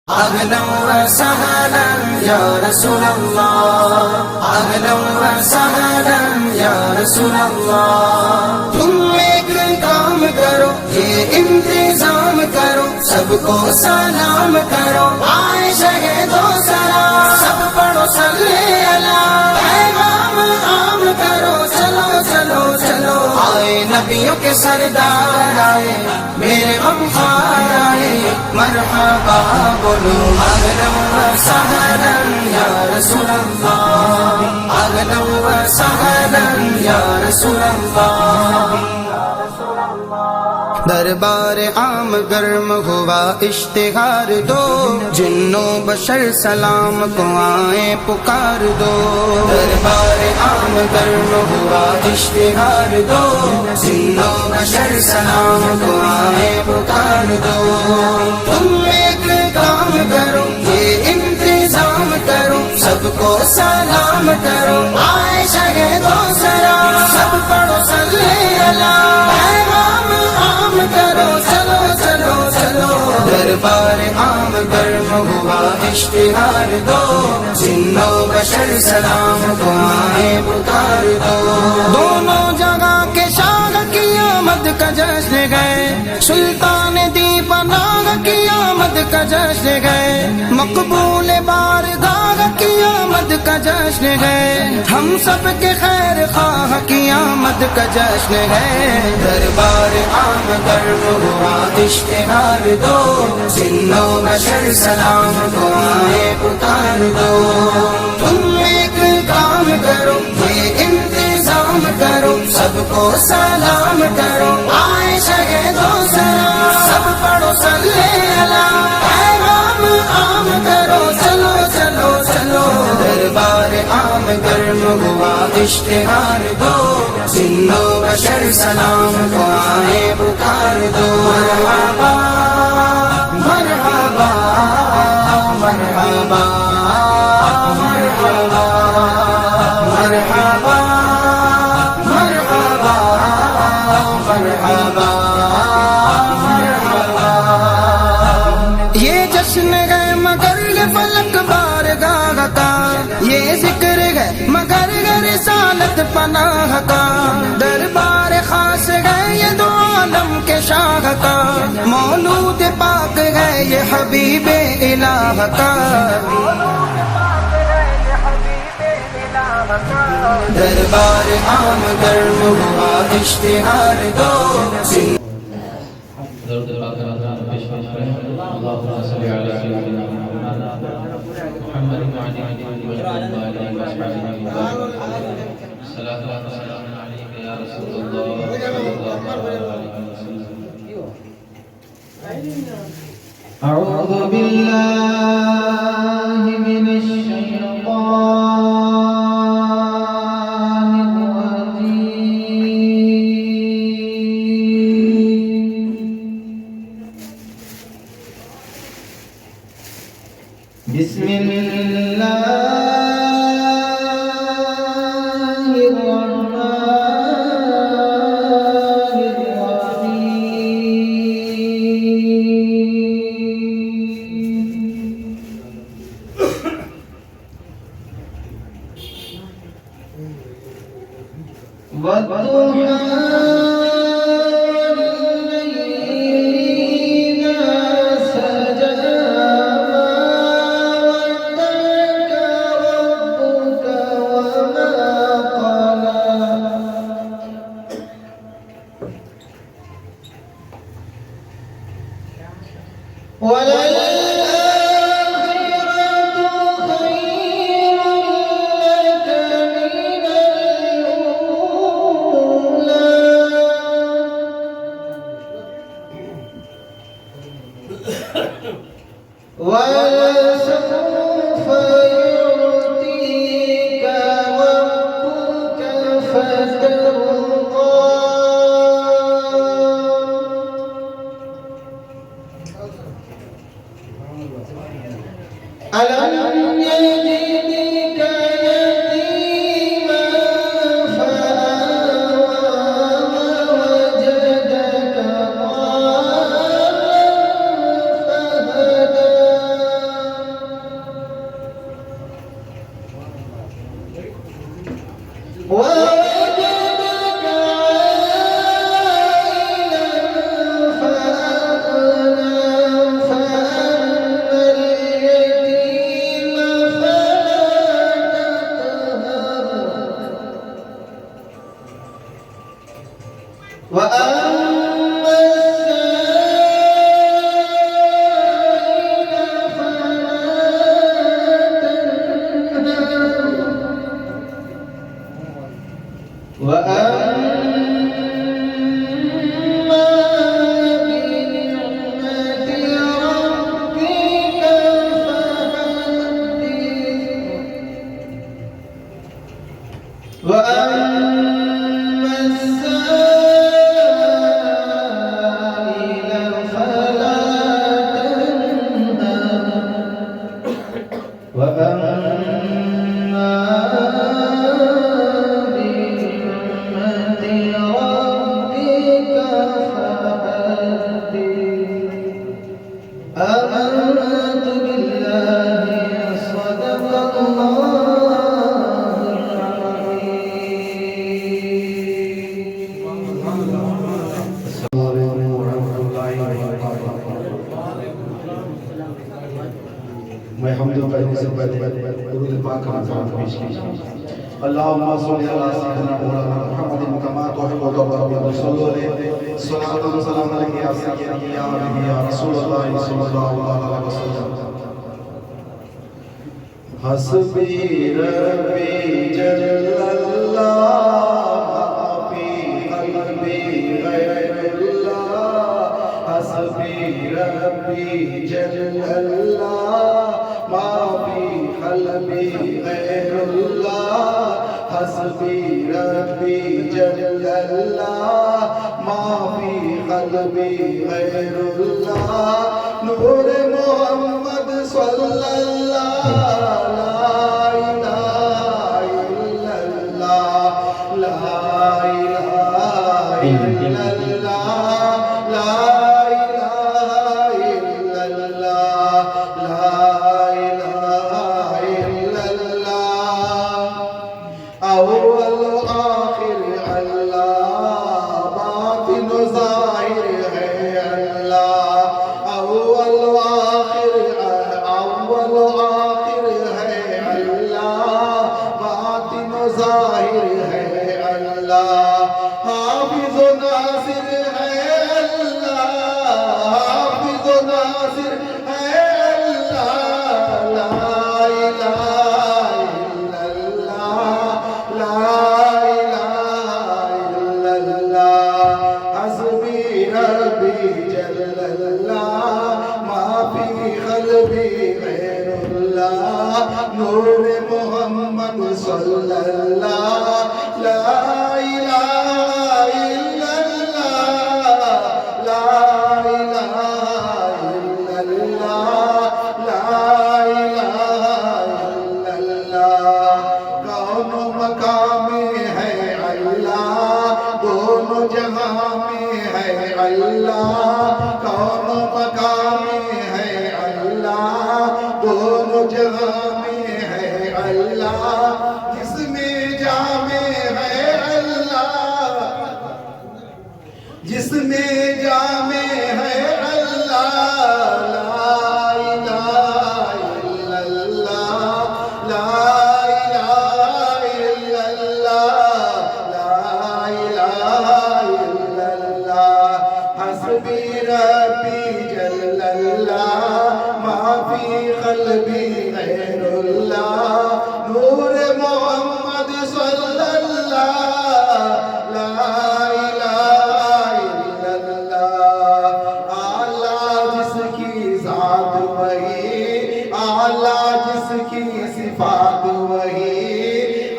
أهلا وسهلا يا رسول الله، أهلا وسهلا يا رسول الله. تم ایک کام کرو، یہ انتظام کرو، سب کو سلام کرو، آئے شہید و سرا، سب پڑھو صلی اللہ، پیغام عام کرو، چلو چلو چلو. آئے نبیوں کے سردار آئے، میرے غمخوار آئے، مرحبا بولو. اهلا وسهلا یا رسول اللہ، اهلا وسهلا یا رسول اللہ. دربار عام گرم ہوا اشتہار دو، جنوں بشر سلام کو آئیں پکار دو. دربار عام گرم ہوا اشتہار دو، جنوں بشر سلام کو آئیں پکار دو. تم ایک کام کرو، یہ انتظام کرو، سب کو سلام کرو، آئے شہید و سرا، سب پڑھو صلی اللہ، پیغام عام کرو، چلو چلو چلو. دربار عام گرم ہوا اشتہار دو، جنوں بشر سلام کو آئیں پکار دو. دونوں جگہ کے شاہ کی آمد کا جشن گئے، سلطان دی پناہ کی آمد کا جشن گئے، مقبول بارگاہ کی آمد کا جشن ہے، ہم سب کے خیر خواہ کی آمد کا جشن ہے. دربار عام گرم ہوا اشتہار دو، جنوں بشر سلام کو آئیں پکار دو. تم ایک کام کرو، یہ انتظام کرو، سب کو سلام کرو، آئے شہید و سرا، سب پڑھو صلی اللہ، پیغام عام کرو، چلو چلو چلو. دربار عام گرم ہوا اشتہار دو، جنوں بشر سلام کو آئیں پکار دو. مرحبا مرحبا مرحبا مرحبا مرحبا مرحبا مرحبا مرحبا. یہ جشن ہے مگر یہ فلک بارگاہ کا، یہ ذکر ہے مگر یہ رسالت پناہ کا، دربار خاص ہے یہ دو عالم کے شاہ کا، مولود پاک ہے یہ حبیب الہ کا. دربار عام گرم ہوا اشتہار دو. اللهم صل على سيدنا محمد وعلى آله وصحبه وسلم. صلاة وسلام عليك يا رسول الله صلى الله عليه وسلم. أعوذ بالله من الشيطان الرجيم. بسم الله الرحمن الرحيم. والضحى وَلَسَوْفَ يُعْطِيكَ رَبُّكَ فَتَرْضَىٰ. أَلَمْ يَجِدْكَ يَتِيمًا فَآوَىٰ وَوَجَدَكَ ضَالًّا فَهَدَىٰ. میں حمد پڑھنے سے پہلے درود پاک کا نظام پیش کیجیے۔ اللہم صلی علی سیدنا مولانا محمد کما تحب و ترضى صلی علیہ صلاۃ و سلام علیہ یا سیدی یا نبی یا رسول اللہ صلی اللہ علیہ وسلم۔ حسبی ربی جل اللہ ما فی قلبی غیر اللہ، حسبی ربی جل اللہ ما فی قلبی غیر اللہ، حسبی ربی جل اللہ ما فی قلبی غیر اللہ، نور محمد صلی اللہ، لا الہ الا اللہ، لا الہ الا اللہ، لا الہ الا اللہ، لا الہ الا اللہ، اول و آخر اللہ، باطن و ظاہر ہے اللہ، اول و آخر ہے اللہ، باطن و ظاہر ہے اللہ، حافظ و ناصر ہے اللہ، حافظ و ناصر ہے اللہ، لا الہ الا اللہ، لا الہ الا اللہ، حسبی ربی جل اللہ ما فی قلبی غیر اللہ، نور محمد صلی اللہ، لا الہ الا اللہ، لا الہ الا اللہ، لا الہ الا اللہ، کون و مقام میں ہے اللہ، دونوں جہاں میں ہے اللہ، کون و مقام میں ہے اللہ، دونوں جہاں میں ہے اللہ، جس میں جامع ہے اللہ، جس میں جامع ہے اللہ، لا الہ الا اللہ، لا الہ الا اللہ، لا الہ الا اللہ، حسبی ربی جل اللہ ما فی قلبی غیر اللہ، نور محمد صلی اللہ، لا الہ الا اللہ، اعلیٰ جس کی ذات وہی، اعلیٰ جس کی صفات وہی،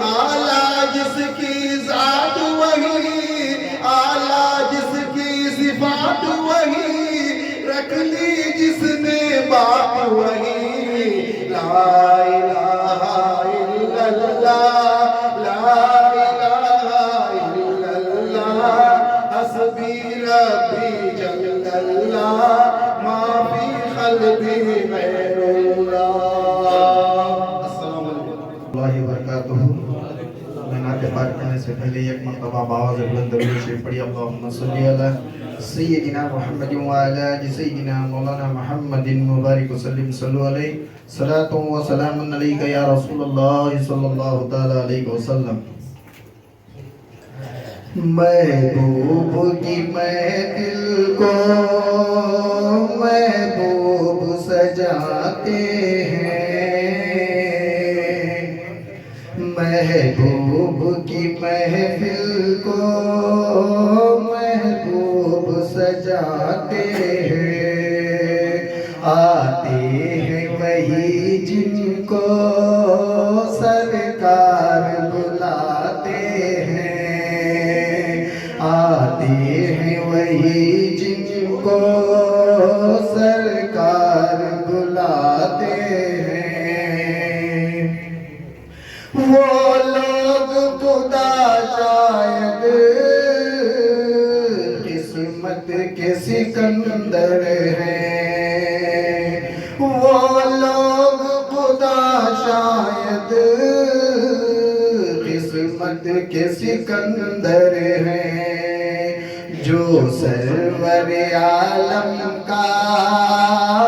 اعلیٰ جس کی ذات وہی، اعلیٰ جس کی صفات وہی، رکھ لی جس نے بات وہی، لا الہ الا اللہ، لا الہ الا اللہ، حسبی ربی جل اللہ ما فی قلبی غیر اللہ۔ السلام علیکم اللہ وبرکاتہ۔ میں نعت پاک پڑھنے سے پہلے ایک مرتبہ بآواز بلند درود شریف پڑھی، اللہم صلی علی سیدنا محمد وعلی آل سیدنا مولانا محمد مبارک وسلم، صلو علیہ صلاۃ و سلام علیک یا رسول اللہ صلی اللہ تعالی علیہ وسلم۔ محبوب کی محفل کو محبوب سجاتے ہیں، محبوب کی محفل کو محبوب سجاتے ہیں، آتے ہیں وہی جن کو سرکار بلاتے ہیں، آتے ہیں وہی جن کو سرکار بلاتے ہیں، وہ لوگ خدا شاید قسمت کے سکندر ہیں، وہ لوگ خدا شاید قسمت کے سکندر ہیں، جو سرور عالم کا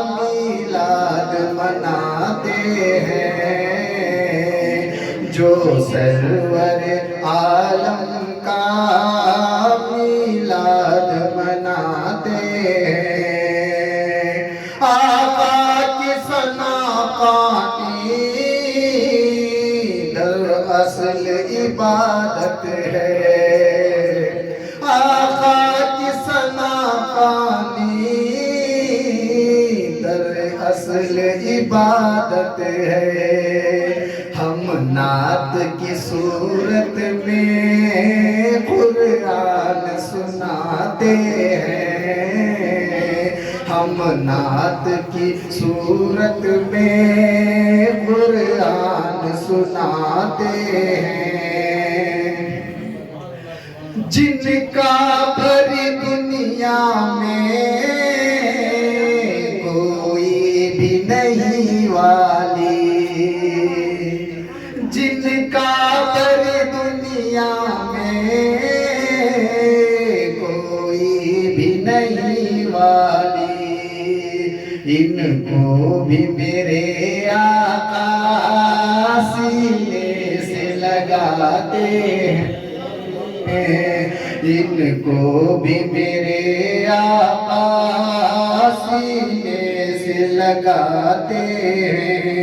میلاد مناتے ہیں جو سرور عالم کا میلاد مناتے ہیں آقا کی ثنا خوانی دراصل عبادت ہے آقا کی ثنا خوانی دراصل عبادت ہے ہم نعت کی صورت میں قرآن سناتے ہیں ہم نعت کی صورت میں قرآن سناتے ہیں جن کا بھری دنیا میں کوئی بھی نہیں والی جن کا بھری دنیا میں کوئی بھی نہیں والی ان کو بھی میرے آقا سینے سے لگاتے ہیں ان کو بھی میرے آقا سینے سے لگاتے ہیں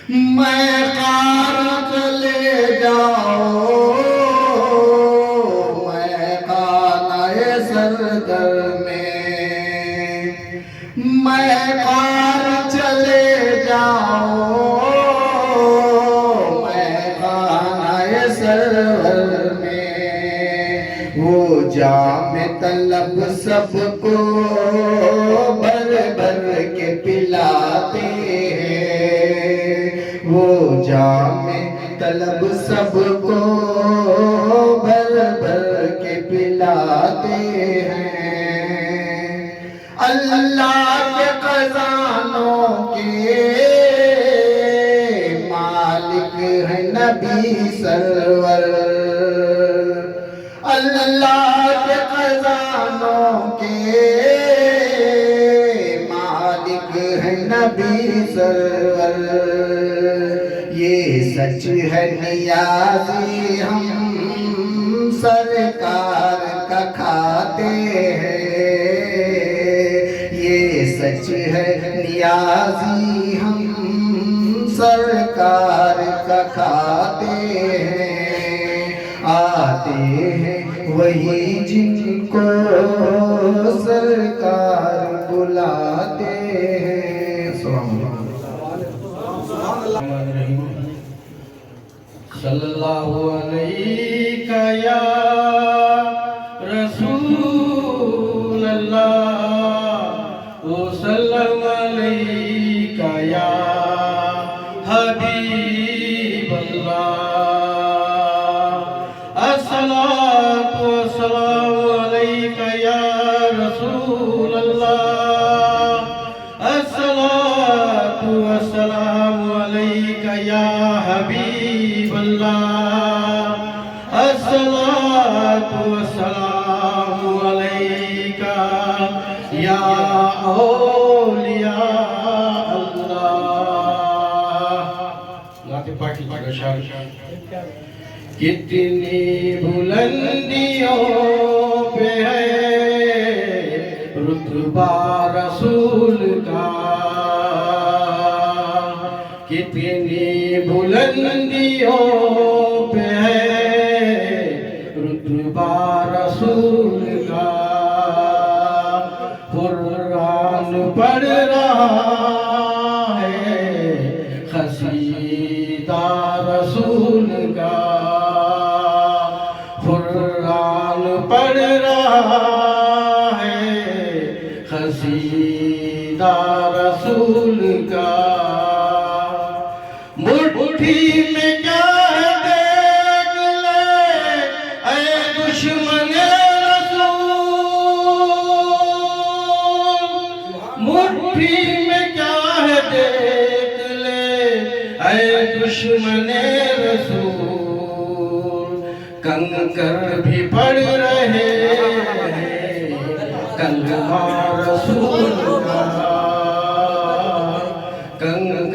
میں قار چلے جاؤں میں خانہ سردر میں قار چلے جاؤں میں خانہ سرور میں وہ جام طلب سب کو بھر بھر کے پلاتے ہیں وہ جام طلب سب کو بھر بھر کے پلاتے ہیں اللہ کے خزانوں کے مالک ہے نبی سرور اللہ کے خزانوں کے مالک ہے نبی سرور یہ سچ ہے نیازی ہم سرکار کا کھاتے ہیں یہ سچ ہے نیازی ہم سرکار کا کھاتے ہیں آتے ہیں وہی جن کو سرکار بلاتے ہیں صلی اللہ علیہ یا رسول اللہ وسلم علیہ یا حبیب اللہ الصلاۃ والسلام علیک یا رسول اللہ الصلاۃ والسلام علیک یا حبیب اللہ الصلاۃ والسلام علیک یا اولیاء اللہ نعت پاک کی شان کتنی بلندیوں پہ ہے رتبہ رسول کا کتنی بلندیوں پہ ہے رتبہ رسول کا قرآن پڑھ رہا ہے قصیدہ رسول کا قرآن پڑھ رہا ہے قصیدہ رسول کا مٹھی میں کیا ہے دیکھ لے اے دشمن رسول مٹھی میں کیا ہے دیکھ لے اے دشمن رسول کنکر بھی پڑھ رہے ہیں کلمہ رسول کا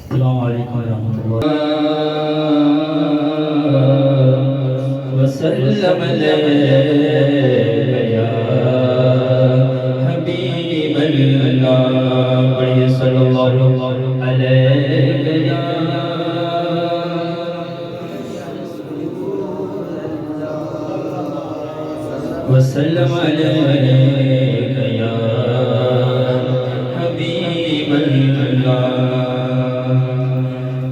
السلام عليكم ورحمة الله وسلم عليك يا حبيب الله صلى الله عليك يا وسلم عليك يا حبيب الله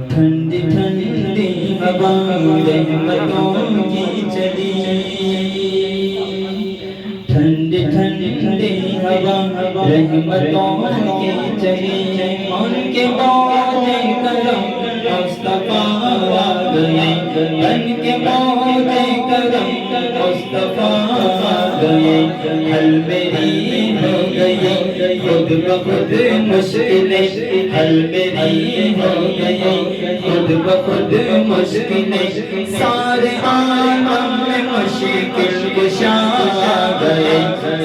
ٹھنڈی ٹھنڈی ہوا رحمتوں کی چلی ٹھنڈی ٹھنڈی ہوا رحمتوں کی چلی ان کے بعد کرم مصطفیٰ آ گئے ان کے بعد کرم مصطفیٰ آ گئے حل میری ہو گئی خود بخود مشکلیں حل میری ہو گئی خود بخود مشکلیں سارے عالم میں مشکل کشا آ گئے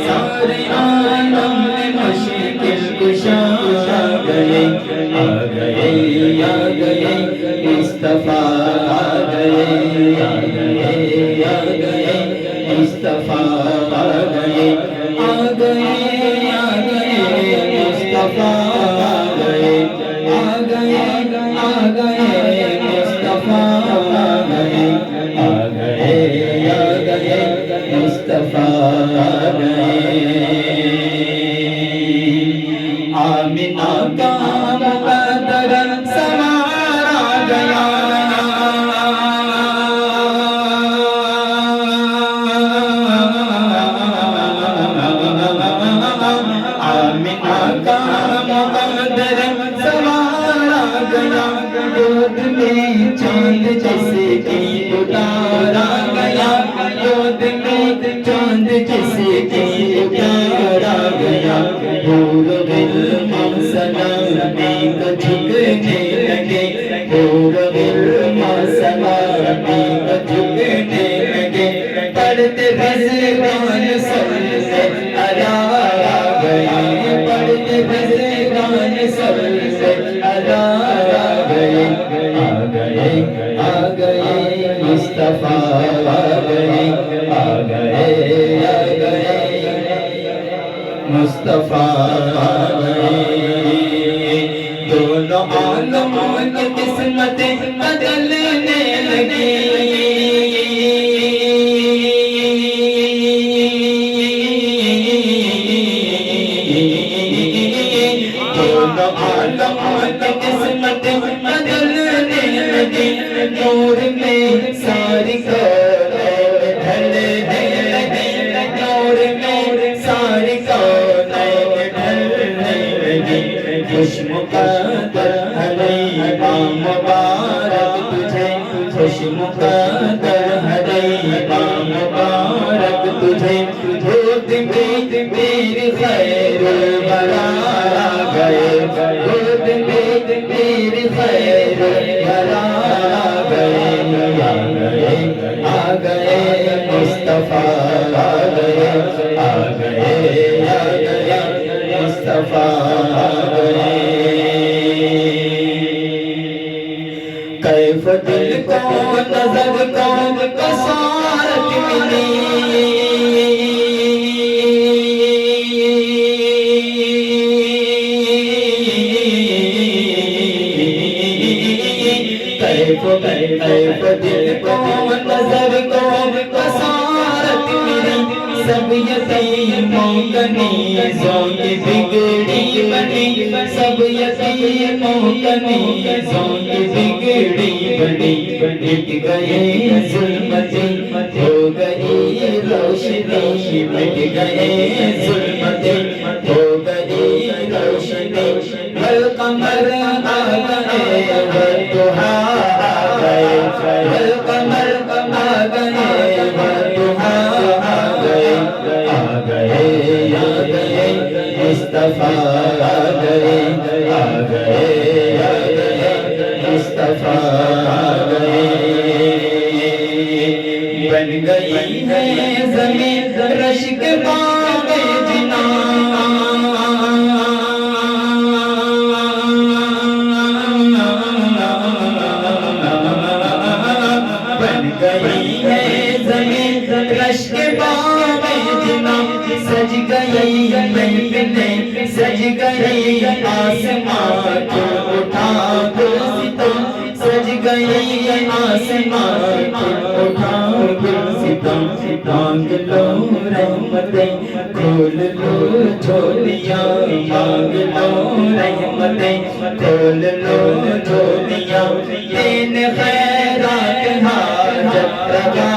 سارے عالم میں مشکل کشا آ گئے آ گئے آ گئے مصطفیٰ آ گئے آ گئے آ گئے مصطفیٰ آ گئے آ گئے آ گئے مصطفیٰ آ گئے آ گئے آ گئے مصطفیٰ آ گئے آ گئے آ گئے مصطفیٰ آ گئے آمنہ کا مقدر سوار آ گیا آمنہ کا مقدر سوار آ گیا گود میں چاند جیسے کی اتارا گیا گود میں چاند جیسے کی اتارا گیا حور غلام سلامی کا جھکنے لگے حور غلام سلامی کا جھکنے لگے پڑھتے رضوان سب سے ادا آ گئے پڑھتے رضوان سب سے ادا آ گئے آ گئے آ گئے مصطفیٰ آ گئے آ گئے آ گئے مصطفیٰ آ گئے دونوں عالموں کی قسمتیں بدلنے لگی دونوں عالموں کی قسمتیں بدلنے لگی نور میں ساری کائنات ڈھلنے لگی نور میں ساری کائنات ڈھلنے لگی خوش مقدر حلیمہ مبارک تجھے خوش مقدر حلیمہ مبارک تجھے گود میں میری خیر الورا آ گئے گود میں میری خیر الورا آ گئے آ گئے مصطفیٰ آ گئے آ گئے آ گئے مصطفیٰ آ گئے کیف دل کو نظر کو کسارت ملی سب یتیموں کا نیزوں کی بگڑی بنی سب یتیموں کا نیزوں کی بگڑی بنی مٹ گئے ظلمتیں ہو گئی روشنی مٹ گئے ظلمتیں ہو گئی روشنی والقمر آ گئے والضحیٰ آ گئے والقمر آ گئے والضحیٰ آ گئے آ گئے آ گئے مصطفیٰ آ گئے آ گئے آ گئے مصطفیٰ آ گئے بن گئی ہے زمین رشک باغ جنا بن گئی ہے زمین رشک باغ جنا سج گئی محفلیں سج گئی آسمان کو اٹھا دو ستم سج گئی آسمان کو اٹھا دو ستم مانگ لو رحمتیں کھول لو جھولیاں مانگ لو رحمتیں کھول لو جھولیاں دین خیرات حاجت روا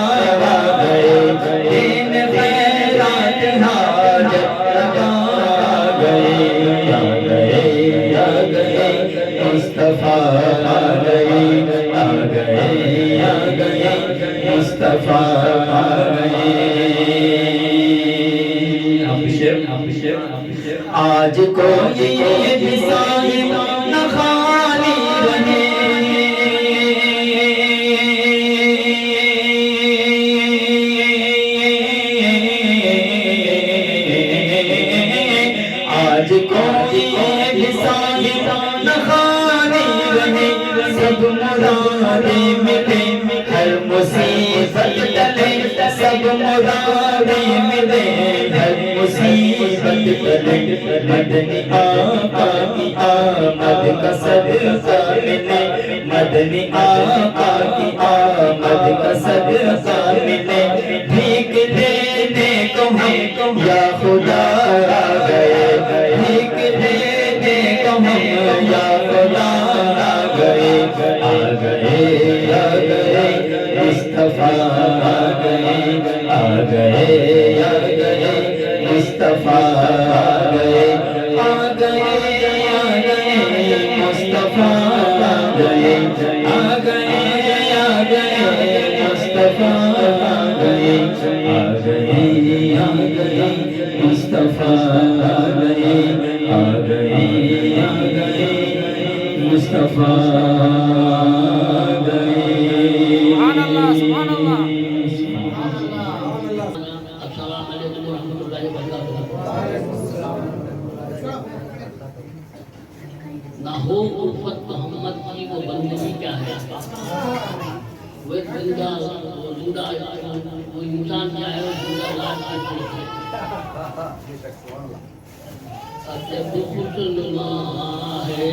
آ گئے دین خیرات حاجت روا آ گئے آ گئے آ گئے مصطفیٰ آ گئے آ گئے آ گئے مصطفیٰ آ گئے آج کوئی بھی صاحب نہ خالی رہے آج کوئی بھی صاحب نہ خالی رہے سب مرادیں ملے ہر مصیبت ٹلے سب مرادیں ملے ہر مصیبت ٹلے مدنی آقا کی آمد کا صدقہ ملے مدنی آقا کی آمد کا صدقہ ملے بھیک دینے کو ہم یا خدا آ گئے بھیک دینے کو ہم یا خدا آ گئے آ گئے آ گئے مصطفیٰ آ گئے آ گئے آ گئے مصطفیٰ آ گئے آ گئے آ گئے مصطفیٰ آ گئے آ گئے آ گئے مصطفیٰ آ گئے آ گئے آ گئے مصطفیٰ آ گئے آ گئے آ گئے مصطفیٰ آ گئے السلام علیکم ورحمۃ اللہ وبرکاتہ نہ ہو الفت محمد کی وہ بندگی کیا ہے وہ زندہ وہ انسان کیا ہے وہ زندہ لاش کی ہے عجب خوشنما ہے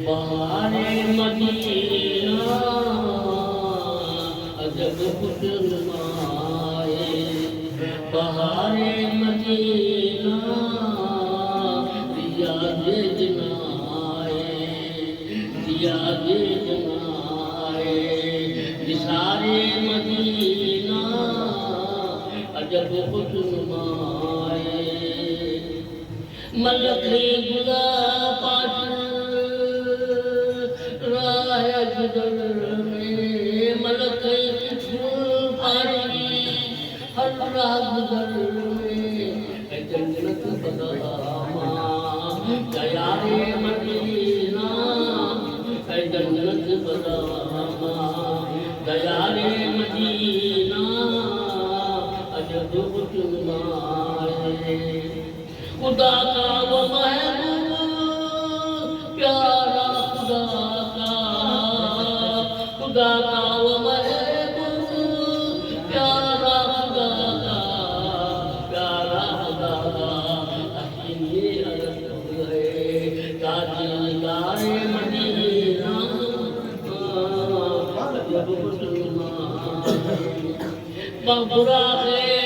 بہار مدینہ عجب خوشنما ہے بہار مدینہ ریاض جنائے ریاض جنائے نثار مدینہ عجب خوشنما ہے ملکی گلا پاس راہ گزر میں ملکی پاسی ہر راہ گزر میں جنت بداما دیار مدینہ اے جنت بداما دیار مدینہ عجب خوشنمائے خدا کا وہ محبوب پیارا خدا کا وہ محبوب پیارا خدا کا حسینی عرض ہے تاجدار مدینہ عجب خوشنما مغفورہ ہے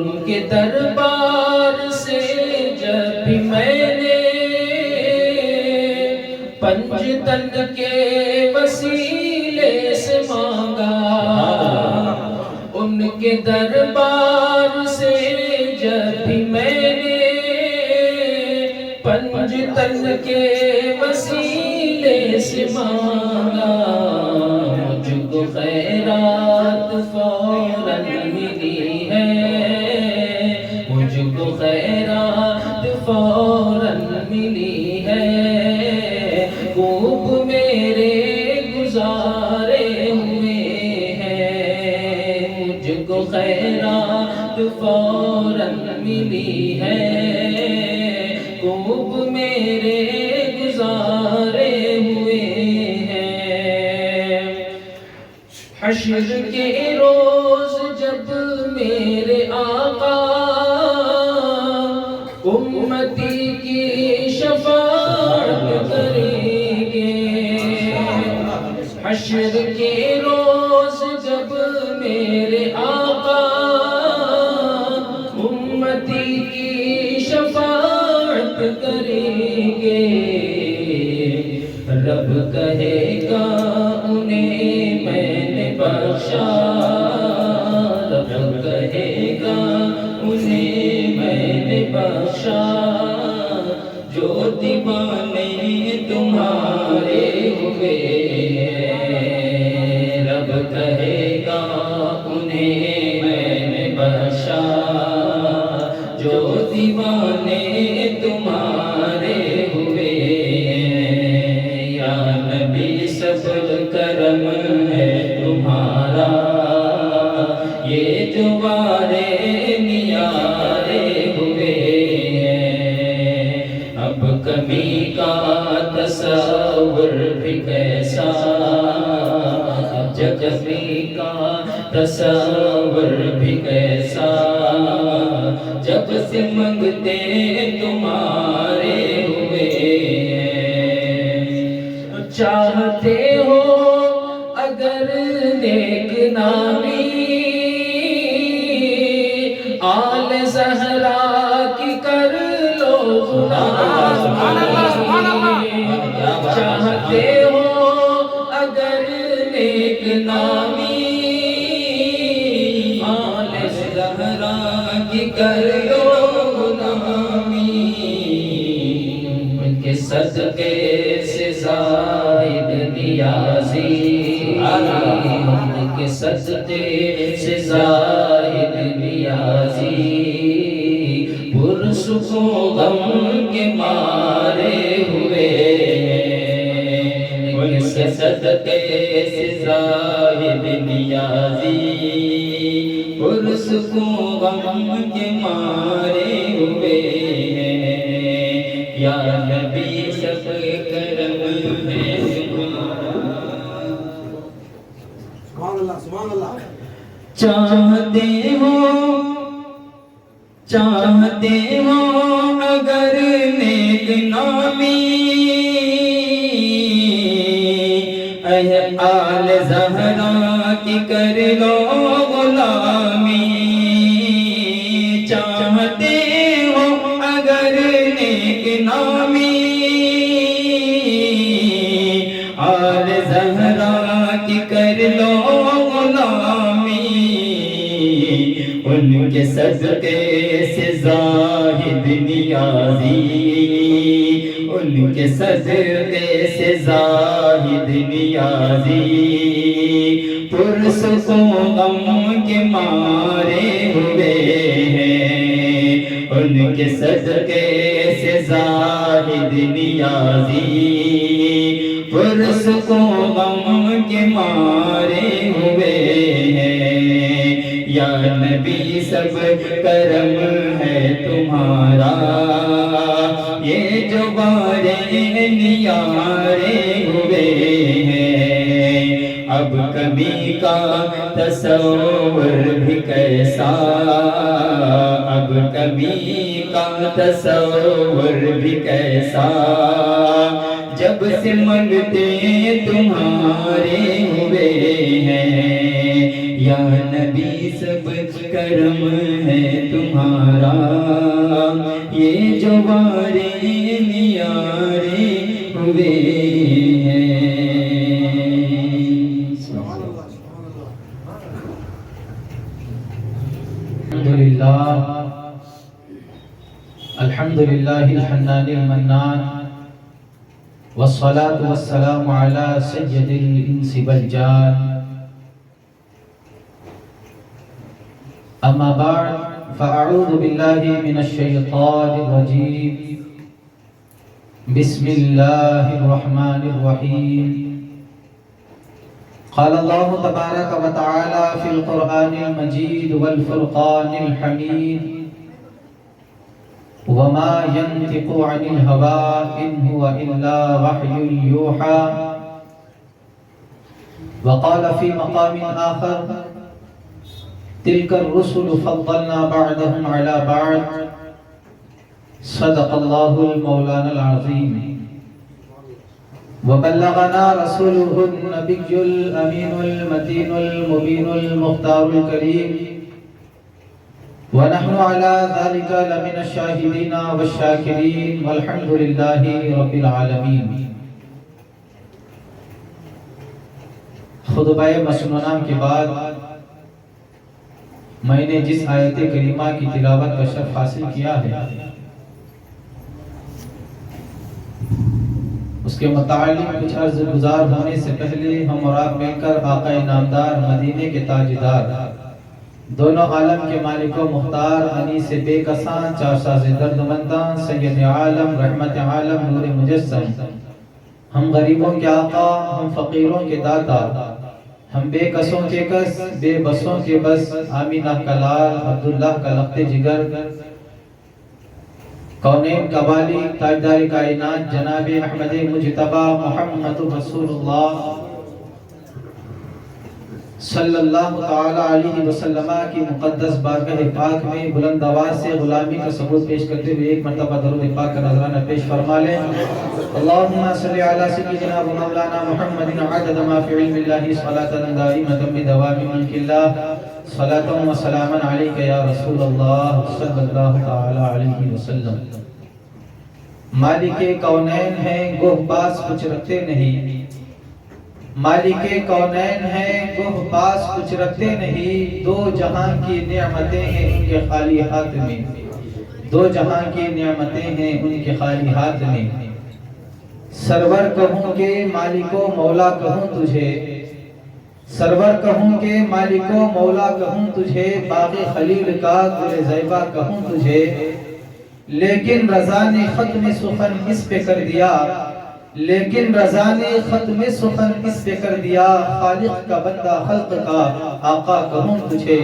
ان کے دربار سے جب بھی میں نے پنجتن کے وسیلے سے مانگا، ان کے دربار سے جب بھی میں نے پنجتن کے وسیلے سے مانگا، مجھ کو خیرات فوراً ملی ہے، مجھ کو خیرات فوراً ملی ہے، خوب میرے گزارے ہوئے ہیں، مجھ کو خیرات فوراً ملی ہے، خوب میرے گزارے ہوئے ہیں۔ حشر کے روز جب میرے آقا امتی کی شفاعت کریں گے، حشر کے روز جب میرے آقا امتی کی شفاعت کریں گے، رب کہے گا انہیں میں نے بخشا، رب کہے گا انہیں میں نے بخشا، جو دیوانے تمہارے ہوئے ہیں، رب کہے گا انہیں میں نے بخشا، جو دیوانے تمہارے ہوئے ہیں، یا نبی سب کرم ہے تمہارا، یہ جو وارے نیارے ہوئے ہیں، اب کمی کا تصور بھی کیسا، اب کمی کا تصور بھی کیسا، جب سے منگتے تمہارے ہوئے ہیں، چاہتے ہو اگر نیک نامی آل زہرا کی کر لو غلامی، چاہتے ہو اگر نیک نامی آل زہرا کی کر لو غلامی، ان کے صدقے سے زاہد نیازی، ان کے صدقے سے زاہد نیازی، پرسکون غم کے مارے ہوئے ہیں، ان کے صدقے سے زاہد نیازی، پرسکون غم کے مارے ہوئے ہیں، یا نبی سب کرم ہے تمہارا، چاہتے ہو اگر نیک نامی آل زہرا کی کر لو غلامی، چاہتے ہو اگر نیک نامی آل زہرا کی کر لو غلامی، ان کے صدقے سے زاہد نیازی، ان کے صدقے سے زاہد نیازی، پرسکون غم کے مارے ہوئے ہیں، ان کے صدقے سے زاہد نیازی، پرسکون غم کے مارے ہوئے ہیں، یا نبی سب کرم ہے تمہارا، یہ جو بارے نیارے ہوئے ہیں، اب کمی کا تصور بھی کیسا، اب کمی کا تصور بھی کیسا، جب سے منگتے تمہارے ہوئے ہیں، یا نبی سب کرم ہے تمہارا، یہ جو وارے نیارے ہوئے ہیں۔ الحمد لله الحنان المنان، والصلاة والسلام على سيد الإنس والجان، أما بعد فأعوذ بالله من الشيطان الرجيم، بسم الله الرحمن الرحيم۔ قال الله تبارك وتعالى في القرآن المجيد والفرقان الحميد، وما ينطق عن الهوى إن هو إلا وحي يوحى۔ وقال في مقام آخر، تلك الرسل فضلنا بعضهم على بعض، صدق الله المولانا العظيم۔ وبلغنا رسوله النبي الأمين المتين المبين المختار الكريم، ونحن على ذلك لمن الشاهدين والشاكرين، والحمد لله رب العالمين۔ خطبہ مسنونہ کے بعد میں نے جس آیت کریمہ کی تلاوت کا شرف حاصل کیا ہے، اس کے متعلق کچھ عرض گزار ہونے سے پہلے ہم اور آپ مل کر آقا نامدار، مدینے کے تاجدار، دونوں عالم کے مالک و مختار، انیس بے کساں، چار ساز درد منداں، سید عالم، رحمت عالم، نور مجسم، ہم غریبوں کے آقا، ہم فقیروں کے داتا، ہم بے کسوں کے کس، بے بسوں کے بس، آمینہ کا لال، عبداللہ کا لخت جگر، کونین کا والی، تاجدار کائنات، جناب احمد مجتبی محمد رسول اللہ صلی اللہ تعالی علیہ وسلم کی مقدس بارگاہ پاک میں بلند آواز سے غلامی کا ثبوت پیش کرتے ہوئے ایک مرتبہ درود پاک کا نذرانہ پیش فرما لیں۔ اللہم صلی علی سیدنا و مولانا محمد عدد ما فی علم اللہ، صلاۃ دائمۃ بدوام ملک اللہ، صلاۃ و سلام علیک یا رسول اللہ صلی اللہ تعالی علیہ وسلم۔ مالک کونین ہیں گوہ پاس کچھ رکھتے نہیں، مالک کونین ہیں گوہ پاس کچھ رکھتے نہیں، دو جہاں کی نعمتیں ہیں ان کے خالی ہاتھ میں، دو جہاں کی نعمتیں ہیں ان کے خالی ہاتھ میں۔ سرور کہوں کہ مالک و مولا کہوں تجھے، سرور کہوں کہ مالک و مولا کہوں تجھے، باغ خلیل کا گل زیبہ کہوں تجھے، لیکن رضا نے ختم سخن اس پہ کر دیا، لیکن رضا نے ختم سخن اس پہ کر دیا، خالق کا بندہ خلق کا آقا کہوں تجھے،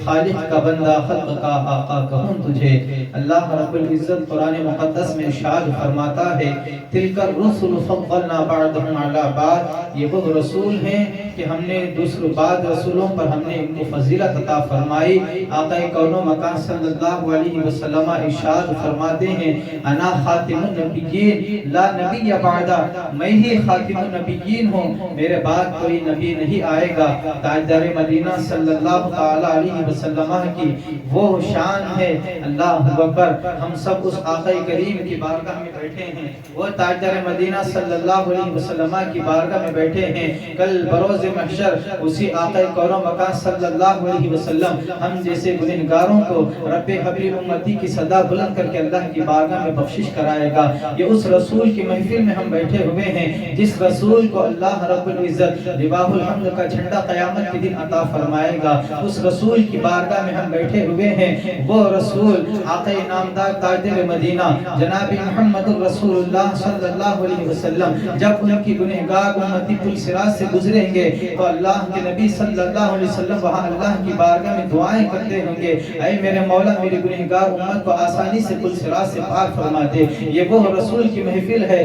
خالق کا بندہ خلق کا آقا کہوں تجھے۔ اللہ رب العزت قرآن مقدس میں ارشاد فرماتا ہے، تلک الرسل فضلنا بعضهم علی بعض، یہ وہ رسول ہیں کہ ہم نے دوسرے بعد رسولوں پر ہم نے ان کو فضیلت عطا فرمائی۔ آقا کون و مکان صلی اللہ علیہ وسلم ارشاد فرماتے ہیں، انا خاتم النبیین لا نبی بعد، میں ہی خاتم النبیین ہوں، میرے بعد کوئی نبی نہیں آئے گا۔ تاجدار مدینہ صلی اللہ تعالی علیہ وسلم کی وہ شان ہے، اللہ اکبر۔ ہم سب اس آقا کریم کی بارگاہ میں بیٹھے ہیں، وہ تاجدار مدینہ صلی اللہ علیہ وسلم کی بارگاہ میں بیٹھے ہیں، کل بروز محشر اسی آقا کون و مکان صلی اللہ علیہ وسلم ہم جیسے گنہگاروں کو رب حبیب امتی کی صدا بلند کر کے اللہ کی بارگاہ میں بخشش کرائے گا۔ یہ اس رسول کی محفل میں ہم بیٹھے ہوئے ہیں جس رسول کو اللہ رب العزت لواء الحمد کا جھنڈا قیامت کے دن عطا فرمائے گا۔ اس رسول کی بارگاہ میں ہم بیٹھے ہوئے ہیں، وہ رسول آقا نامدار تاجدار مدینہ جناب محمد رسول اللہ صلی اللہ علیہ وسلم جب ان کی گنہگار امتی پل صراط سے گزریں گے تو اللہ کے نبی صلی اللہ علیہ وسلم وہاں اللہ کی بارگاہ میں دعائیں کرتے ہوں گے، اے میرے مولا میری گنہگار امت کو آسانی سے پل صراط سے پار فرما دے۔ یہ وہ رسول کی محفل ہے